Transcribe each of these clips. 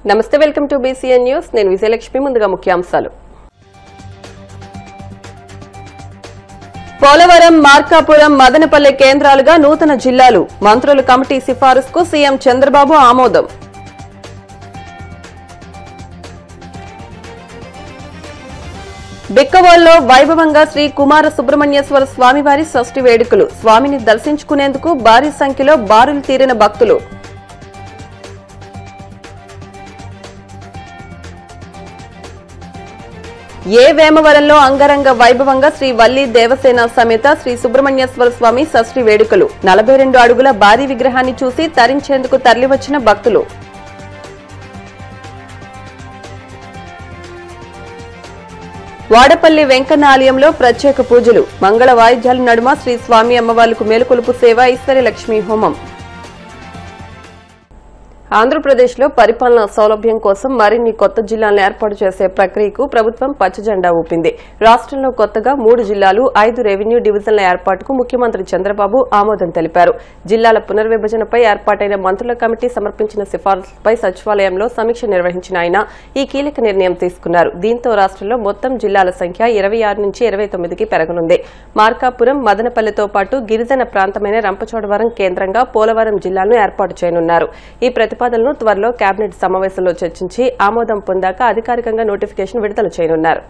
నమస్తే, welcome to BCN news. నేను విజయలక్ష్మి. ముందుగా ముఖ్యాంశాలు. పోలవరం, మార్కాపురం, మదనపల్లె కేంద్రాలుగా నూతన జిల్లాలు. మంత్రుల కమిటీ సిఫారసుకు సీఎం చంద్రబాబు ఆమోదం. బిక్కవోల్లో వైభవంగా శ్రీ కుమార సుబ్రహ్మణ్యేశ్వర స్వామివారి షష్ఠి వేడుకలు. స్వామిని దర్శించుకునేందుకు భారీ సంఖ్యలో బారులు తీరిన భక్తులు. వేమవరంలో అంగరంగ వైభవంగా శ్రీ వల్లి దేవసేన సమేత శ్రీ సుబ్రహ్మణ్యేశ్వర స్వామి షష్ఠి వేడుకలు. 42 అడుగుల భారీ విగ్రహాన్ని చూసి తరించేందుకు తరలివచ్చిన భక్తులు. వాడపల్లి వెంకన్న ఆలయంలో ప్రత్యేక పూజలు. మంగళ వాయిద్యాల నడుమ శ్రీ స్వామి అమ్మవార్లకు మేలుకొలుపు సేవ, ఐశ్వర్య లక్ష్మీ హోమం. ఆంధ్రప్రదేశ్లో పరిపాలనా సౌలభ్యం కోసం మరిన్ని కొత్త జిల్లాలను ఏర్పాటు చేసే ప్రక్రియకు ప్రభుత్వం పచ్చజెండా ఊపింది. రాష్ట్రంలో కొత్తగా 3 జిల్లాలు, 5 రెవెన్యూ డివిజన్ల ఏర్పాటుకు ముఖ్యమంత్రి చంద్రబాబు ఆమోదం తెలిపారు. జిల్లాల పునర్విభజనపై ఏర్పాటైన మంత్రుల కమిటీ సమర్పించిన సిఫారసులపై సచివాలయంలో సమీక్ష నిర్వహించిన ఆయన ఈ కీలక నిర్ణయం తీసుకున్నారు. దీంతో రాష్ట్రంలో మొత్తం జిల్లాల సంఖ్య 26 నుంచి 29కి పెరగనుంది. మార్కాపురం, మదనపల్లెతో పాటు గిరిజన ప్రాంతమైన రంపచోడవరం కేంద్రంగా పోలవరం జిల్లాలను ఏర్పాటు చేయనున్నారు. ఈ ప్రతిపాదనలను త్వరలో కేబినెట్ సమావేశంలో చర్చించి ఆమోదం పొందాక అధికారికంగా నోటిఫికేషన్ విడుదల చేయనున్నారు.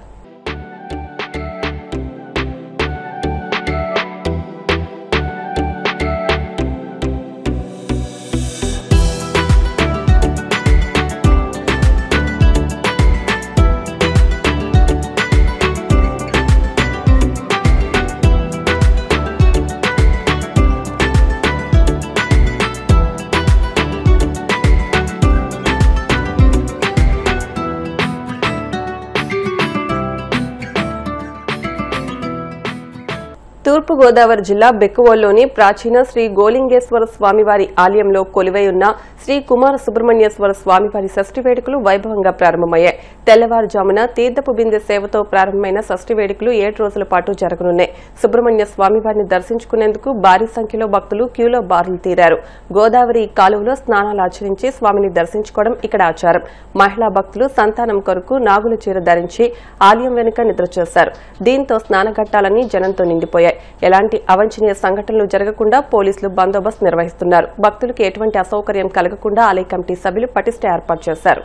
తూర్పు గోదావరి జిల్లా బెక్కువోల్లోని ప్రాచీన శ్రీ గోలింగేశ్వర స్వామివారి ఆలయంలో కొలువై ఉన్న శ్రీ కుమార సుబ్రహ్మణ్యేశ్వర స్వామివారి షష్ఠి వేడుకలు వైభవంగా ప్రారంభమయ్యాయి. తెల్లవారుజామున తీర్థపు బిందె సేవతో ప్రారంభమైన షష్ఠి వేడుకలు 7 రోజుల పాటు జరగనున్నాయి. సుబ్రహ్మణ్య స్వామివారిని దర్శించుకునేందుకు భారీ సంఖ్యలో భక్తులు క్యూలో బారులు తీరారు. గోదావరి కాలువలో స్నానాలు ఆచరించి స్వామిని దర్శించుకోవడం ఇక్కడ ఆచారం. మహిళా భక్తులు సంతానం కొరకు నాగుల చీర ధరించి ఆలయం వెనుక నిద్ర చేశారు. దీంతో స్నానఘట్టాలన్నీ జనంతో నిండిపోయాయి. ఎలాంటి అవాంఛనీయ సంఘటనలు జరగకుండా పోలీసులు బందోబస్తు నిర్వహిస్తున్నారు. భక్తులకు ఎటువంటి అసౌకర్యం కలగకుండా ఆలయ కమిటీ సభ్యులు పటిష్ట ఏర్పాటు చేశారు.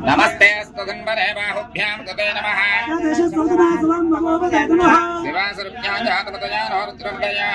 नमस्ते स्तुतिंबरे बाहुभ्यां तते नमः शिवासुभ्यां जातपतया रुद्रभ्यया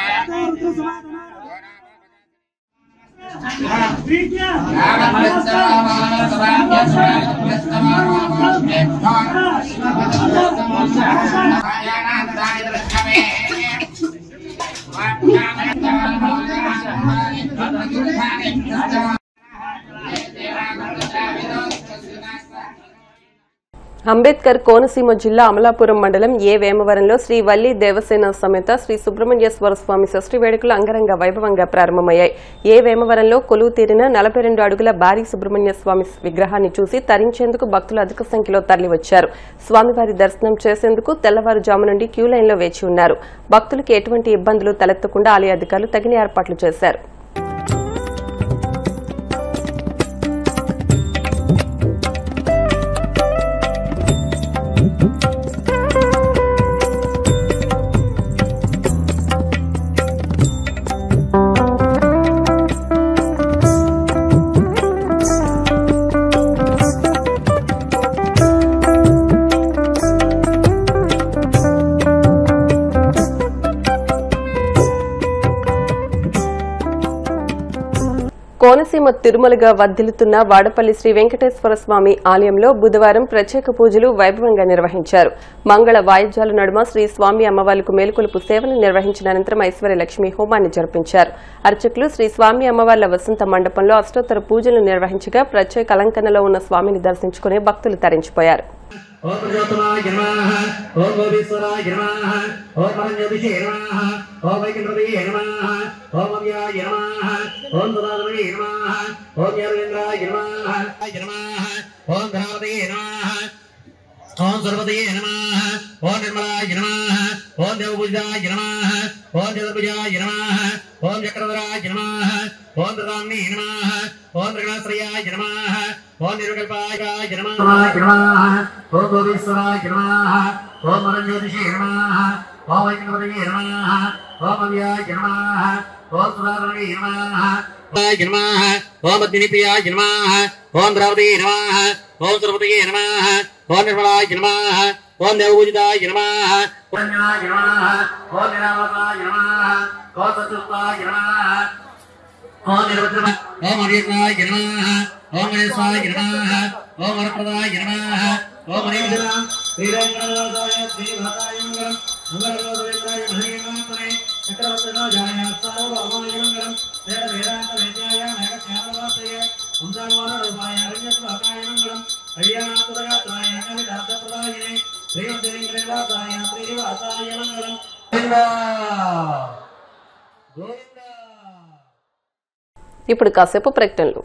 అంబేద్కర్ కోనసీమ జిల్లా అమలాపురం మండలం ఏ వేమవరంలో శ్రీ వల్లి దేవసేన సమేత శ్రీ సుబ్రహ్మణ్యేశ్వర స్వామి షష్ఠి వేడుకలు అంగరంగ వైభవంగా ప్రారంభమయ్యాయి. ఏ వేమవరంలో కొలువు తీరిన 42 అడుగుల భారీ సుబ్రహ్మణ్య స్వామి విగ్రహాన్ని చూసి తరించేందుకు భక్తులు అధిక సంఖ్యలో తరలివచ్చారు. స్వామివారి దర్శనం చేసేందుకు తెల్లవారుజాము నుండి క్యూ లైన్లో వేచి ఉన్నారు. భక్తులకు ఎటువంటి ఇబ్బందులు తలెత్తకుండా ఆలయ అధికారులు తగిన ఏర్పాట్లు చేశారు. కోనసీమ తిరుమలగా వర్ధిల్లుతున్న వాడపల్లి శ్రీ వెంకటేశ్వర స్వామి ఆలయంలో బుధవారం ప్రత్యేక పూజలు వైభవంగా నిర్వహించారు. మంగళ వాయిద్యాల నడుమ శ్రీ స్వామి అమ్మవార్లకు మేలుకొలుపు సేవలు నిర్వహించిన అనంతరం ఐశ్వర్య లక్ష్మి హోమాన్ని జరిపించారు. అర్చకులు శ్రీ స్వామి అమ్మవార్ల వసంత మండపంలో అష్టోత్తర పూజలు నిర్వహించగా ప్రత్యేక అలంకరణలో ఉన్న స్వామిని దర్శించుకునే భక్తులు తరించిపోయారు. ఓం ప్రజోత్తమాయ నమః ఓం గోపీశ్వరాయ నమః ఓం పరంజ్యోతిషే నమః ఓం వైకుంఠపతయే నమః ఓం అవ్యాయ నమః ఓం సదాశివే నమః ఓం యాదవేంద్రాయ నమః ఓం ధనావతయే నమః ఓం సర్వతయే నమః ఓం నిర్మలాయ నమః ఓం దేవపూజితాయ నమః ఓం చతుర్భుజాయ నమః ఓం చక్రధరాయ నమః ఓం ధృతామ్నే నమః ఓం త్రిగుణాశ్రయాయ నమః ఓం నిర్వికల్పాయ నమః ఓం గోపీశ్వరాయ నమః ఓం పరంజ్యోతిషే నమః ఓం వైకుంఠపతయే నమః ఓం అవ్యాయ నమః ఓం సదాశివే నమః ఓం అగ్నిప్రియాయ నమః ఓం ద్రౌపదయే నమః ఓం సర్వతయే నమః ఓం నిర్మలాయ నమః ఓం దేవపూజితాయ నమః ఓం నమః ఓం నిరామతాయ నమః ఓం సత్యుక్తాయ నమః ఓం నిర్వచన ఓం అర్యకాయ నమః ఓం గణేశాయ నమః ఓం వరప్రదాయ నమః ఓం హరిహర శ్రీరంగనాథాయ శ్రీభాతాయ మంగళం మంగళగోత్రేంద్రాయ మహేంద్రాయ చక్రవర్తిరాజాయ సార్వభౌమాయ మంగళం వేద వేదాంత వేద్యాయ మేఘశ్యామవాసయ వంశానుమాన రూపాయ అరణ్యస్వాకాయ మంగళం కళ్యాణాతురగాత్రాయ కవితార్థప్రదాయినే శ్రీమంతిరేంద్రవాసాయ శ్రీనివాసాయ మంగళం గోవిందా గోవిందా. ఇప్పుడు కాసేపు ప్రకటనలు.